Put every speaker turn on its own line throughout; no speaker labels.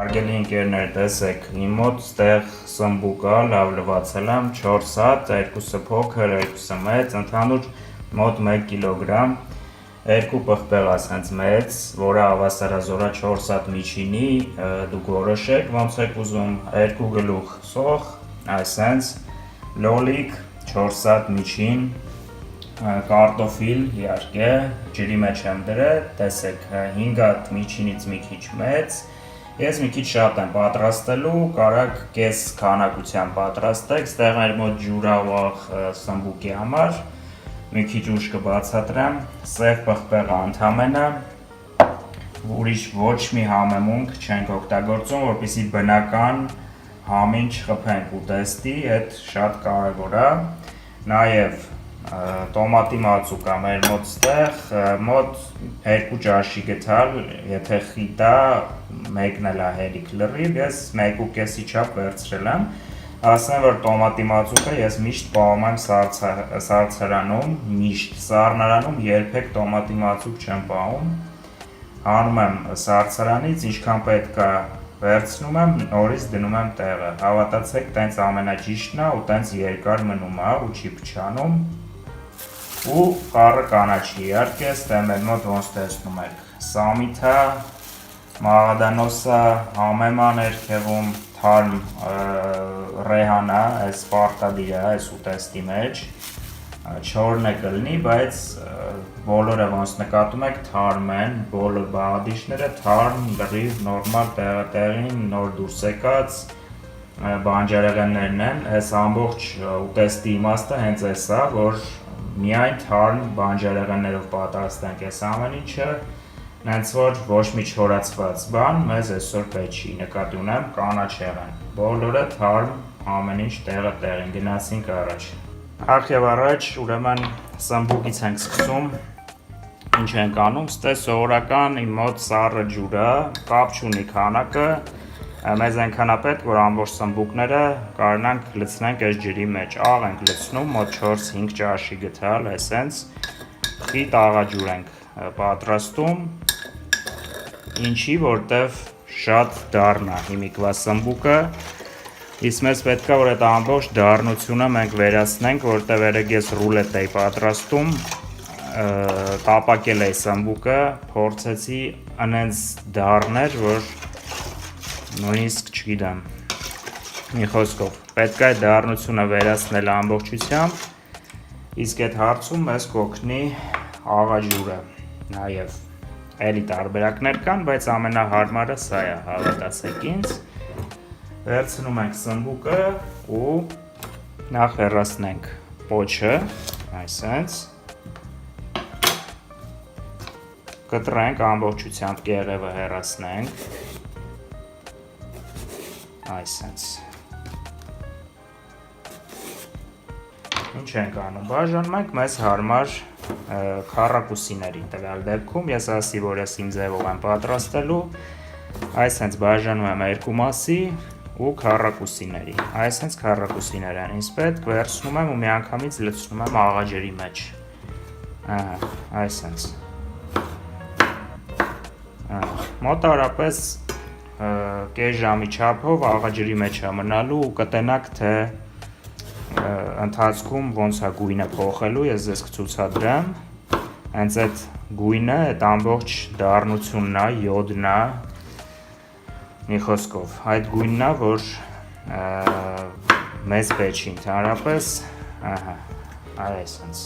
Հարգելի ընկերներ, տեսեք, իմ մոտ ստեղ սմբուկ է, լավ լվացել եմ, 4 հատ, երկուսը փոքր, երկուսը մեծ, ընդհանուր մոտ 1 կիլոգրամ, երկու պղպեղ ասենց մեծ, որը հավասարազոր է 4 հատ միջինի, դուք որոշեք, ոնց եք ուզում, 2 գլուխ սոխ, այսենց, լոլիկ, 4 հատ միջին, կարտոֆիլ, իհարկե, ջրի մեջ եմ դրել, տեսեք, 5 հատ միջինից մի քիչ մեծ, ես մի քիչ շատ եմ պատրաստելու, կարաք կես քանակության պատրաստեք, ստեղ մեր մոտ ջուր ա ուղղախ սմբուկի համար, մի քիչ ուժ կբացատրեմ, սև պղպեղը ընդամենը, ուրիշ ոչ մի համեմունք չենք օգտագործում, որպեսզի բնական համին չխփենք ուտեստի, այդ շատ կարևոր է, նաև տոմատի մածուկ է մեր մոտ ստեղ, մոտ 2 ճաշի գթալ, եթե խիտ է, մեկն էլ է հերիք լրիվ, ես 1.5-ի չափ վերցրել եմ, ասեմ, որ տոմատի մածուկը ես միշտ պահում եմ սառցարանում, միշտ սառնարանում երբեք տոմատի մածուկ չեմ պահում, հանում եմ սառցարանից, ինչքան պետք է վերցնում եմ, նորից դնում եմ տեղը, հավատացեք, տենց ամենաճիշտն է ու տենց երկար մնում է ու չի փչանում, ու խառը կանաչի, իհարկե, ստեղ մեր մոտ ոնց տեսնում եք, սամիթա, մաղադանոսա, համեմա ներքևում, թարմ ռեհանա, այս պարտադիր է, այս ուտեստի մեջ, չորն է կլնի, բայց բոլորը ոնց նկատում եք թարմ են, բոլոր բաղադիշները թարմ, լրիվ, նորմալ տեղին, նոր դուրս եկած, բանջարեղեններն են, այս ամբողջ ուտեստի իմաստը հենց այս է, որ միայն թարմ բանջարեղեններով պատրաստենք այս ամեն ինչը, նենց որ ոչ մի չորացված բան մեզ այսօր պետք չի, նկատի ունեմ կանաչեղեն, բոլորը թարմ ամեն ինչ տեղը տեղին, գնացինք առաջ։ Նախ եւ առաջ ուրեմն սմբուկից ենք սկսում, ինչ ենք անում, ստե սովորական իմ մոտ սառը ջուրը, կապ չունի քանակը, մեզ այնքան է պետք, որ ամբողջ սմբուկները կարողանանք լցնենք այս ջրի մեջ, աղ ենք լցնում, մոտ 4-5 ճաշի գթալ, այսենց, խիտ աղաջուր ենք պատրաստում, ինչի, որտև շատ դառն է հիմիկվա սմբուկը, իսկ մեզ պետք է, որ այդ ամբողջ դառնությունը մենք վերացնենք, որտև երեք ես ռուլետ էի պատրաստում, տապակել էի սմբուկը, փորձեցի անենց դառներ, որ նույնիսկ չգիտեմ, մի խոսքով, պետք է այդ դառնությունը վերացնել ամբողջությամբ, իսկ այդ հարցում մեզ կօգնի աղաջուրը, նաև էլի տարբերակներ կան, բայց ամենահարմարը սա է, հավատացեք ինձ, վերցնում ենք սմբուկը ու նախ հեռացնենք պոչը, այսենց, կտրենք ամբողջությամբ կեղևը հեռացնենք, այսենց, ինչ ենք անում, բաժանում ենք մեզ հարմար քառակուսիների տվյալ դեպքում, ես ասի, որ ես իմ ձևով եմ պատրաստելու, այսենց բաժանում եմ երկու մասի ու քառակուսիների, այսենց քառակուսիներ են ինձ պետք, վերցնում եմ ու միանգամից լցնում եմ աղաջրի մեջ, այսենց, մոտարապես կես ժամի չափով աղաջրի մեջ է մնալու ու կտենաք, թե ընթացքում ոնց է գույնը փոխելու, ես ձեզ կցուցադրեմ, հենց այդ գույնը, այդ ամբողջ դառնությունն է, յոդն է, մի խոսքով, այդ գույնն է, որ մեզ պետք չի ընդհանրապես, այսենց,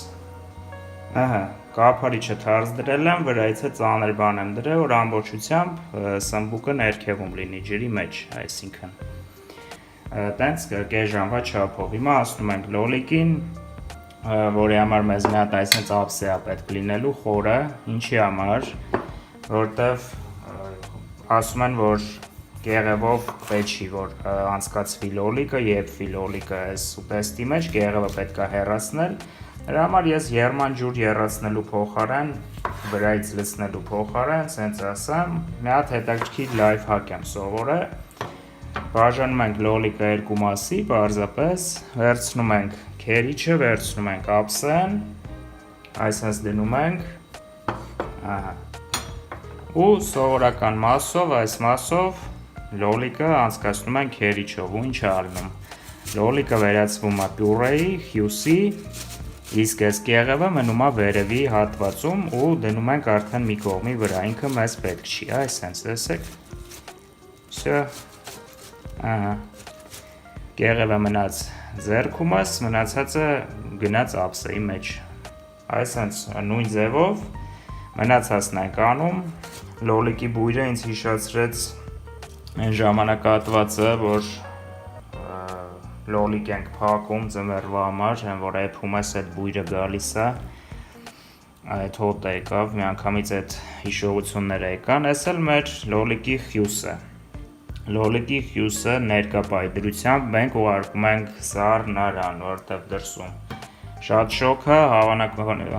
կափարիչը թարս դրել եմ, վրայից է ծանր բան եմ դրել, որ ամբողջությամբ սմբուկը ներքևում լինի ջրի մեջ, այսինքն, տենց կես ժամվա չափով, հիմա ասնում ենք լոլիկին, որի համար մեզ մի հատ այսպես ափսե է պետք լինելու խորը, ինչի համար, որտև ասում են, որ կեղևով պետք չի, որ անցկացվի լոլիկը, եփվի լոլիկը այս ուտեստի մեջ, կեղևը պետք է հեռացնել, դրա համար ես եռման ջուր եռացնելու փոխարեն, վրայից լցնելու փոխարեն, սենց ասեմ, մի հատ հետաքրքիր լայֆ հակ եմ սովորել, բաժանում ենք լոլիկը երկու մասի, պարզապես, վերցնում ենք քերիչը, վերցնում ենք ափսեն, այսպես դնում ենք, ու սովորական մասով, այս մասով լոլիկը անցկացնում ենք քերիչով, ու ինչ է ալնում։ Լոլիկը վերածվում է պյուրեի, հյուսի, իսկ այս կեղևը մնում է վերևի հատվածում ու դնում ենք արդեն մի կողմի վրա, ինքը մեզ պետք չի, այս հենց տեսեք։ Всё։ Ահա։ Կեղևը մնաց ձեռքումս, մնացածը գնաց ափսեի մեջ։ Այս հենց նույն ձևով մնացածն ենք անում։ Լոլիկի բույրը ինձ հիշեցրեց այն ժամանակահատվածը, որ լոլիկ ենք փակում ձմեռվա համար, այն որ էփում ես այդ բույրը գալիս է, այդ հոտը եկավ, միանգամից այդ հիշողությունները եկան, այս էլ մեր լոլիկի հյուսը։ Լոլիկի հյուսը ներկա պայծրությամբ մենք ուղարկում ենք սառնարան, որտեղ դրսում շատ շոգ է,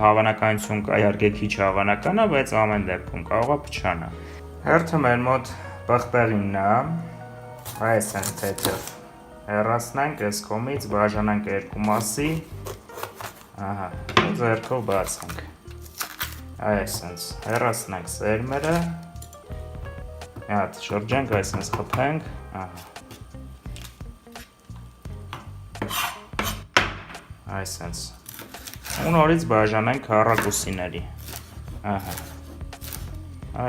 հավանականություն կա, իհարկե քիչ հավանական է, բայց ամեն դեպքում կարող է փչանա։ Հերթը մեր մոտ պղպեղինն է, այս հենց թեթև հեռացնենք այս կողմից, բաժանենք երկու մասի, ահա, ու ձեռքով բացենք, այսպես, հեռացնենք սերմերը, մի հատ շրջենք, այսպես խփենք, ահա, այսպես, ու նորից բաժանենք քառակուսիների, ահա,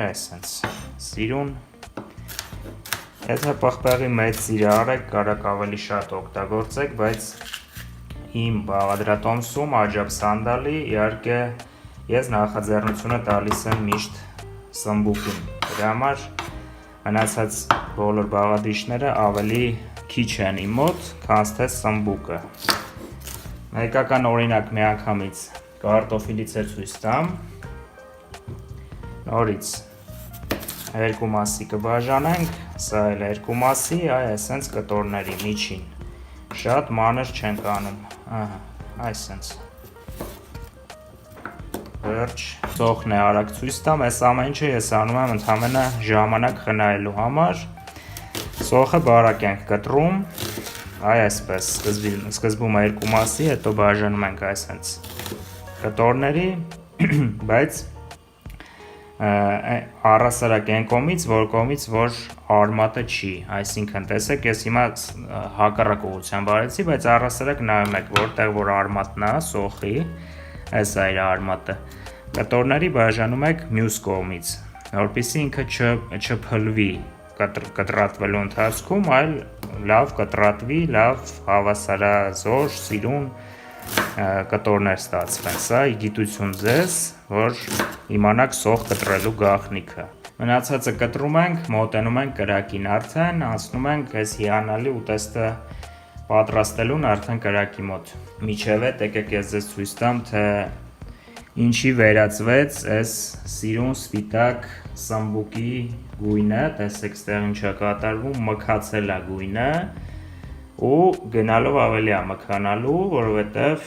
այսպես, սիրուն. Եթե պղպեղի մեծ սիրահար եք, կարող ավելի շատ օգտագործեք, բայց իմ բաղադրատոմսում աջափսանդալի, իհարկե ես նախաձեռնությունը տալիս եմ միշտ սմբուկին։ Դրա համար մնացած բոլոր բաղադրիչները ավելի քիչ են իմ մոտ, քան թե սմբուկը։ Մեկական օրինակ միանգամից կարտոֆիլից է ցույց տամ։ Նորից երկու մասի կբաժանենք, սա էլ երկու մասի, այսպես կտորների միջին, շատ մանր չենք անում, այսպես, վերջ, ծոխն է արագ ցույց տամ, այս ամեն ինչը ես անում եմ ընդամենը ժամանակ խնայելու համար, ծոխը բարակ ենք կտրում, այսպես, սկզբում երկու մասի, հետո բաժանում ենք այսպես կտորների, բայց առասարակ այն կողմից, որ արմատը չի, այսինքն տեսեք, ես հիմա հակառակ ուղղությամբ արեցի, բայց առասարակ նայում եք, որտեղ որ արմատն է, սոխի, այս է իր արմատը, կտորների բաժանում եք մյուս կողմից, որպեսզի ինքը չփլվի կտրատվելու ընթացքում, այլ լավ կտրատվի, լավ հավասարազոր, սիրուն կտորներ ստացվեն, սա գիտություն ձեզ, որ իմանաք սոխ կտրելու գաղտնիքը։ Մնացածը կտրում ենք, մոտենում ենք կրակին, արդեն անցնում ենք այս հիանալի ուտեստը պատրաստելուն արդեն կրակի մոտ։ Միջև է, եկեք ես ձեզ ցույց տամ, թե ինչի վերածվեց այս սիրուն սպիտակ սմբուկի գույնը, տեսեք ստեղ ինչ է կատարվում, մքացել է գույնը ու գնալով ավելի է մքանալու, որովհետև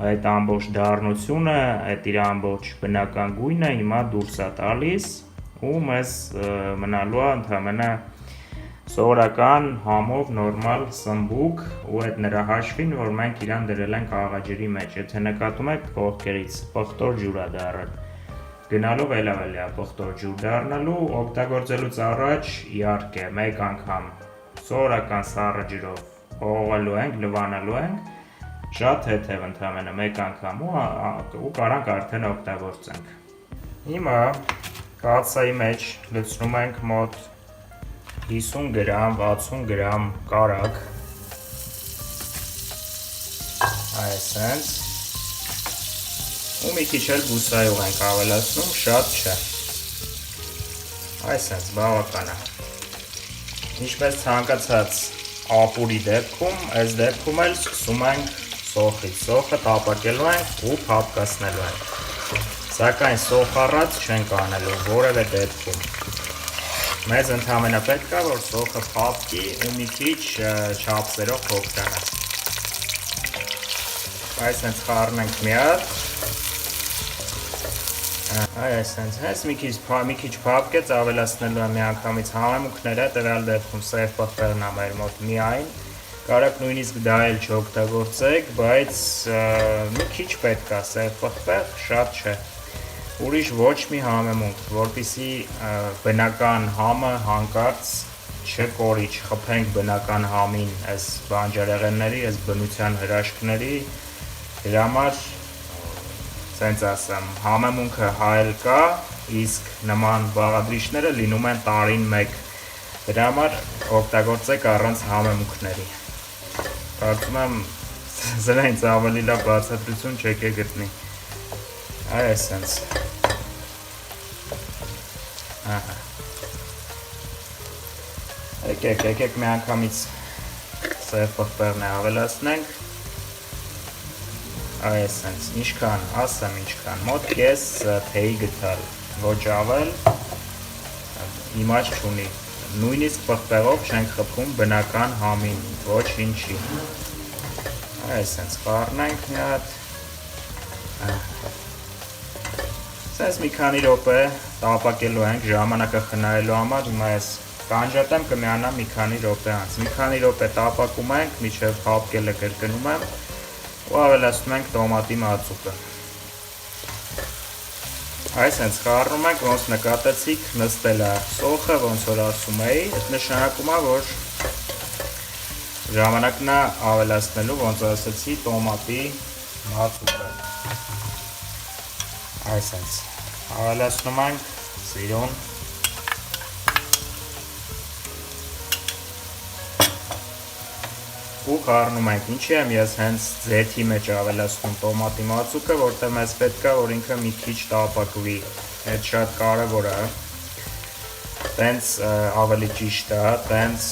այդ ամբողջ դառնությունը, այդ իր ամբողջ բնական գույնը հիմա դուրս է տալիս ու մեզ մնալու է ընդամենը սովորական համով նորմալ սմբուկ ու այդ նրա հաշվին, որ մենք իրան դրել ենք աղաջրի մեջ, եթե նկատում եք կողքերից պղտոր ջուր է դառել, գնալով ավելի է պղտոր ջուր դառնալու, օգտագործելուց առաջ իհարկե մեկ անգամ սովորական սառը ջրով հողալու ենք, լվանալու ենք, շատ թեթև ընդամենը մեկ անգամ ու կարանք արդեն օգտագործենք։ Հիմա կաթսայի մեջ լցնում ենք մոտ 50 գրամ, 60 գրամ կարագ, այսպես, ու մի քիչ էլ բուսայող ենք ավելացնում, շատ չէ, այսպես, բավական է, ինչպես ցանկացած ապուրի դեպքում, այս դեպքում էլ սկսում ենք սոխից, սոխը տապակելու ենք ու փափկացնելու ենք, սակայն սոխ առած չենք անելու որևէ դեպքում, մեզ ընդամենը պետք է, որ սոխը փափկի ու մի քիչ չափսերով փոխանա, այսպես խառնենք մի հատ, այսպես մի քիչ փափկեց, ավելացնելու եմ միանգամից համեմունքները, տվյալ դեպքում սև պղպեղն է մեր մոտ միայն, կարաք նույնիսկ դա էլ չօգտագործեք, բայց մի քիչ պետք է սև պղպեղ, շատ չէ, ուրիշ ոչ մի համեմունք, որպեսզի բնական համը հանկարծ չկորի, չխփենք բնական համին այս բանջարեղենների, այս բնության հրաշքների, դրա համար սենց ասեմ, համեմունքը հայել կա, իսկ նման բաղադրիչները լինում են տարին մեկ, դրա համար օգտագործեք առանց համեմունքների, կարծում եմ սրանից ավելի լավ բացատրություն չեք գտնի, այ սենց, եկեք մի անգամից սև պղպեղն է ավելացնենք, այ սենց, ինչքան, ասեմ ինչքան, մոտ կես թեյի գթալ, ոչ ավել, իմաց չունի, նույնիսկ պղպեղով չենք խփում բնական համին, ոչ ինչի, այ սենց խառնենք մի հատ, սենց մի քանի րոպե տապակելու ենք ժամանակը խնայելու համար, հիմա ես կանջատեմ կմիանա մի քանի րոպե անց, մի քանի րոպե տապակում ենք, մինչև հապկելը կրկնում եմ ու ավելացնում ենք տոմատի մածուկը, այս հենց խառնում ենք, ոնց նկատեցիք նստել է սոխը, ոնց որ ասում էի, այդ նշանակում է, որ ժամանակն է ավելացնելու, ոնց ասեցի, տոմատի մածուկը, այս հենց ավելացնում ենք սիրուն, ու խառնում ենք, ինչի եմ ես հենց ձեթի մեջ ավելացնում տոմատի մածուկը, որտեղ մեզ պետք է, որ ինքը մի քիչ տապակվի, այդ շատ կարևոր է, տենց ավելի ճիշտ է, տենց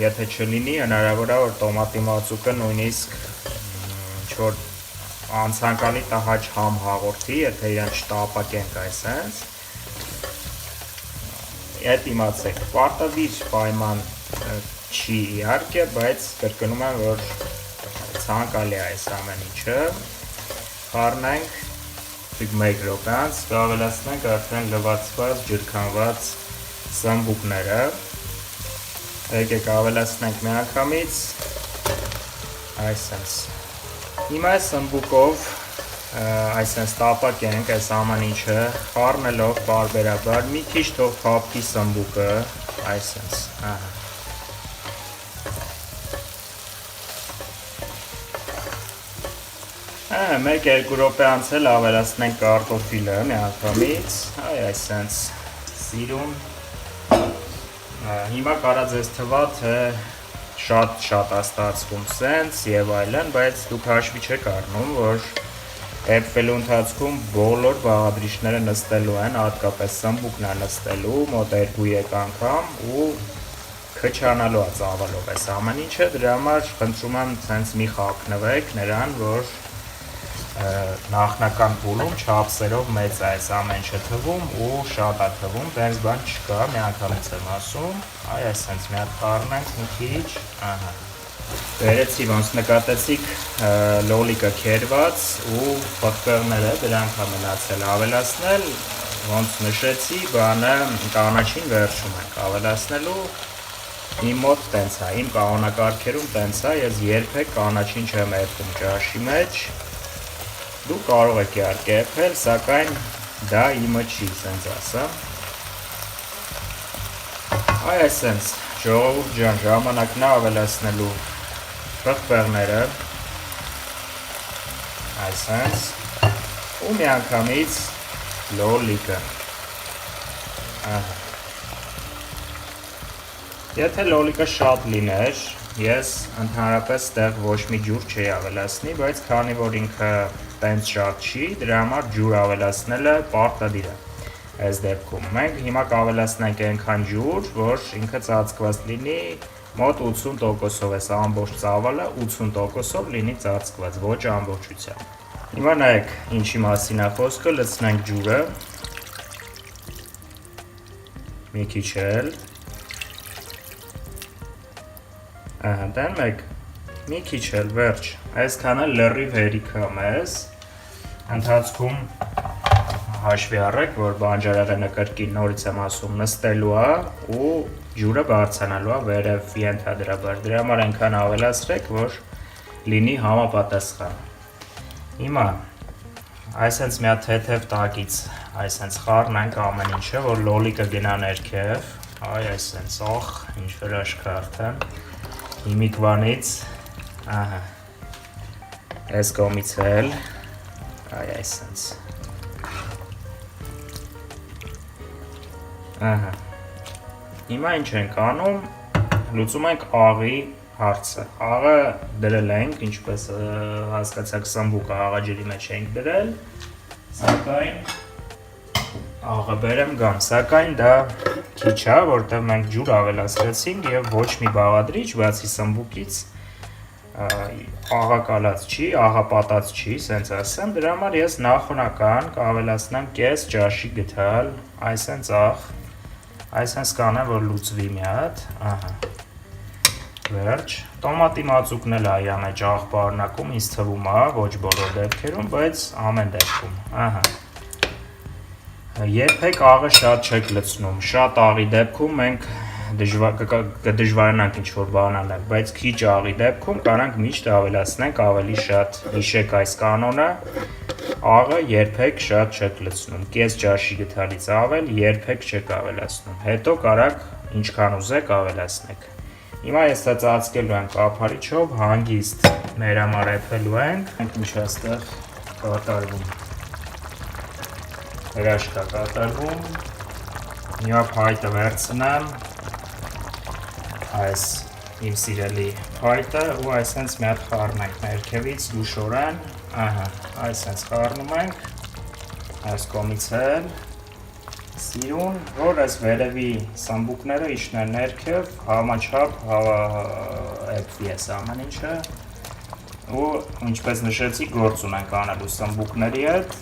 եթե չլինի, հնարավոր է, որ տոմատի մածուկը նույնիսկ ինչ-որ անցանկալի տհաճ համ հաղորդի, եթե իրան չտապակենք այսենց, այդ իմացեք, պարտադիր պայման չի իհարկե, բայց կրկնում եմ, որ ցանկալի է այս ամեն ինչը, խառնենք, մեկ րոպե անց կավելացնենք արդեն լվացված, ջրքանված սմբուկները, եկեք ավելացնենք մի անգամից, այսենց, հիմա այս սմբուկով, այսենց տապակենք այս ամեն ինչը, խառնելով պարբերաբար, մի քիչ թող փափկի սմբուկը, այսենց, մեկ-երկու րոպե անց էլ ավելացնենք կարտոֆիլը մի անգամից, այսենց սիրուն, հիմա կարա ձեզ թվա, թե շատ է ստացվում սենց և այլն, բայց դուք հաշվի չեք առնում, որ էպվելու ընթացքում բոլոր բաղադրիչները նստելու են, հատկապես սմբուկն է նստելու, մոտ 2-3 անգամ ու քչանալու է ծավալով այս ամեն ինչը, դրա համար խնդրում եմ սենց մի խաբնվեք նրան, որ նախնական փուլում չափսերով մեծ է այս ամեն ինչը թվում ու շատ է թվում, տենց բան չկա, մի անգամից եմ ասում, այսենց մի հատ խառնենք մի քիչ, վերեցի ոնց նկատեցիք լոլիկը քերված ու պղպեղները դրանք է մնացել ավելացնել, ոնց նշեցի, բանը կանաչին վերջում ենք ավելացնելու, իմ մոտ տենց է, իմ կանոնակարգերում տենց է, ես երբեք կանաչին չեմ էփում ճաշի մեջ, դու կարող եք իհարկե էփել, սակայն դա իմը չի, սենց ասեմ, այսենց, ժողովուրդ ջան, ժամանակն է ավելացնելու պղպեղները, այսենց, ու մի անգամից լոլիկը, եթե լոլիկը շատ լիներ, ես ընդհանրապես տեղ ոչ մի ջուր չէի ավելացնի, բայց քանի որ ինքը տենց շատ չի, դրա համար ջուր ավելացնելը պարտադիր է այս դեպքում, մենք հիմա կավելացնենք այնքան ջուր, որ ինքը ծածկված լինի մոտ 80%-ով, այս ամբողջ ծավալը 80%-ով լինի ծածկված, ոչ ամբողջությամբ, հիմա նայեք ինչի մասին է խոսքը, լցնենք ջուրը, մի քիչ էլ, դեն մեկ, մի քիչ էլ վերջ, այսքանը լրիվ հերիք է մեզ, ընթացքում հաշվի առեք, որ բանջարեղենը կրկին նորից եմ ասում նստելու է ու ջուրը բարձրանալու է վերև ենթադրաբար, դրա համար այնքան ավելացրեք, որ լինի համապատասխան, հիմա այսենց մի հատ թեթև տակից այսենց խառնենք ամեն ինչը, որ լոլիկը գնա ներքև, այ այսենց ախ, ինչ վրաշք արդեն, հիմիկվանից, ահա, այս կողմից էլ, այ այսենց, ահա, հիմա ինչ ենք անում, լուծում ենք աղի հարցը, աղը դրել ենք, ինչպես հասկացաք սմբուկը աղաջրի մեջ ենք դրել, սակայն աղը բերեմ գամ, սակայն դա քիչ է, որտեղ մենք ջուր ավելացրեցինք և ոչ մի բաղադրիչ, բացի սմբուկից աղա կալած չի, աղա պատած չի, սենց ասեմ, դրա համար ես նախոնական կավելացնեմ կես ճաշի գթալ, այսենց աղ, այսենց կանեմ, որ լուծվի մի հատ, ահա, վերջ, տոմատի մածուկն էլ այա մեջ աղ պարունակում, ինձ թվում է, ոչ բոլոր դեպքերում, բայց ամեն դեպքում, ահա, երբեք աղը շատ չեք լցնում, շատ աղի դեպքում մենք կդժվարանանք ինչ-որ բան անել, բայց քիչ աղի դեպքում կարանք միշտ ավելացնենք ավելի շատ, հիշեք այս կանոնը, աղը երբեք շատ չեք լցնում, կես ճաշի գթալից ավել երբեք չեք ավելացնում, հետո կարաք ինչքան ուզեք ավելացնեք։ Հիմա ես դա ծածկելու ենք կափարիչով, հանգիստ ներամարեփելու ենք, ինչ այստեղ կատարվում, հրաշք է կատարվում, հիմա փայտը վերցնեմ, այս իմ սիրելի փայտը ու այսենց մի հատ խառնենք ներքևից լուշորեն, ահա, այսենց խառնում ենք, այս կողմից էլ, սիրուն, որ այս վերևի սմբուկները իջնեն ներքև, համաչափ էպվի ես ամեն ինչը ու ինչպես նշեցի գործ ունենք անելու սմբուկների հետ,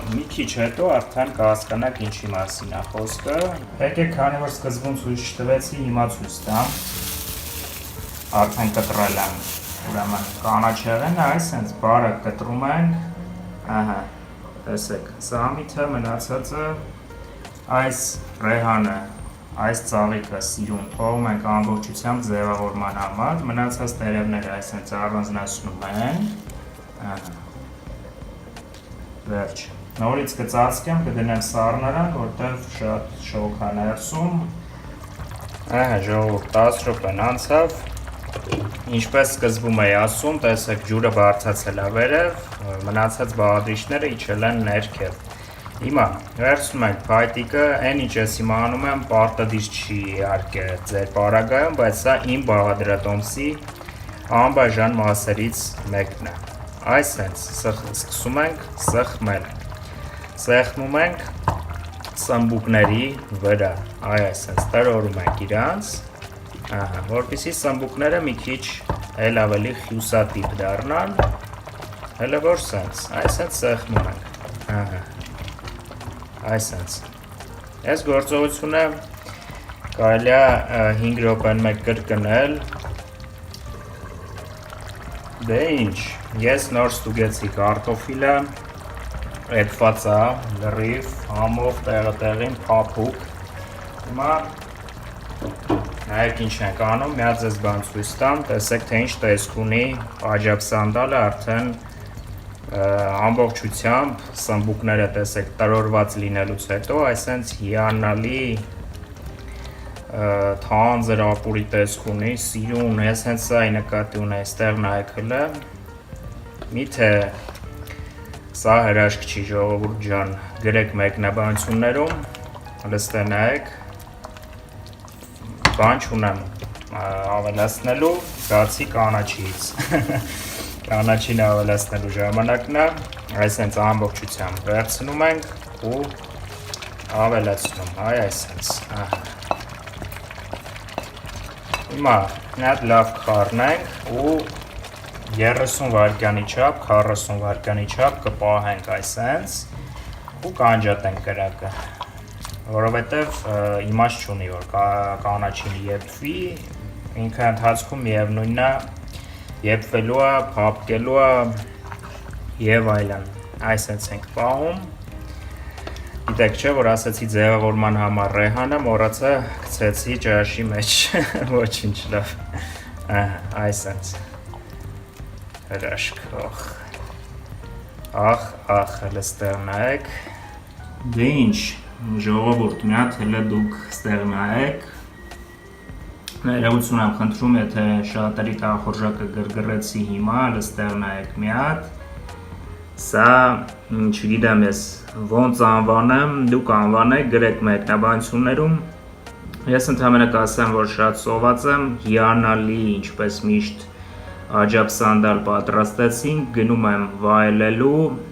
մի քիչ հետո արդեն կհասկանաք ինչի մասին է խոսքը, եկեք քանի որ սկզբում ցույց չտվեցի, հիմա ցույց տամ, արդեն կտրել եմ, ուրեմն կանաչեղենը, այսենց բարը կտրում ենք, ահա, տեսեք, սամիթը մնացածը, այս ռեհանը, այս ծաղիկը սիրուն թողում ենք ամբողջությամբ ձևավորման համար, մնացած տերևները այսենց առանձնացնում ենք, վերջ, նորից կծածկեմ, կդնեմ սառնարան, որտեղ շատ շոգ է ներսում, ժողովուրդ 10 րոպեն անցավ, ինչպես սկզբում էի ասում, տեսեք ջուրը բարձրացել է վերև, մնացած բաղադրիչները իջել են ներքև։ Հիմա վերցնում ենք փայտիկը, այն ինչ ես հիմա անում եմ, պարտադիր չի իհարկե ձեր պարագայում, բայց սա իմ բաղադրատոմսի անբաժան մասերից մեկն է։ Այսենց սկսում ենք սեղմել։ Սեղմում ենք սմբուկների վրա, այսենց տրորում ենք իրանց, որպեսզի սմբուկները մի քիչ էլ ավելի խյուսատիպ դառնան, հələ որ սենց, այսենց սեղմում ենք, այսենց, այս գործողությունը կարելի է 5 րոպեն մեկ կրկնել, դե ինչ, ես նոր ստուգեցի կարտոֆիլը, էդված է, լրիվ, համով տեղին փափուկ, հիմա նայեք ինչ ենք անում, մի հատ ձեզ բան ցույց տամ, տեսեք թե ինչ տեսք ունի աջափ սանդալը արդեն ամբողջությամբ սմբուկները տեսեք տրորված լինելուց հետո այսենց հիանալի թանձր ապուրի տեսք ունի, սիրուն, ես հենց սա նկատի ունեի, այստեղ նայեք հլը, միթե սա հրաշք չի ժողովուրդ ջան, գրեք մեկնաբանություններում, հլստե նայեք, բան չունեմ ավելացնելու, բացի կանաչից, կանաչին ավելացնելու ժամանակն է, այսենց ամբողջությամբ վերցնում ենք ու ավելացնում, այսենց, հիմա մի հատ լավ կխառնենք ու 30 վայրկյանի չափ, 40 վայրկյանի չափ կպահենք այսենց ու կանջատենք կրակը, որովհետև իմաստ չունի, որ կանաչին եփվի, ինքը ընթացքում միևնույնն է, եփվելու է, փափկելու է եւ այլն, այսենց ենք պահում, գիտեք չէ, որ ասեցի ձևավորման համար ռեհանը, մոռացա գցեցի ճաշի մեջ, ոչինչ լավ, այսենց, հրաշք, ախ, հլստեղ նայեք, դե ինչ, ժողովուրդ մի հատ հələ դուք ստեղ նայեք, ներողություն եմ խնդրում, եթե շատերի տախորժակը գրգռեցի հիմա, հələ ստեղ նայեք մի հատ, սա չգիտեմ ես ոնց անվանեմ, դուք անվանեք, գրեք մեկնաբանություններում, ես ընդհանրապես կասեմ, որ շատ սոված եմ, հիանալի, ինչպես միշտ աջափ սանդալ պատրաստեցինք, գնում եմ վայելելու,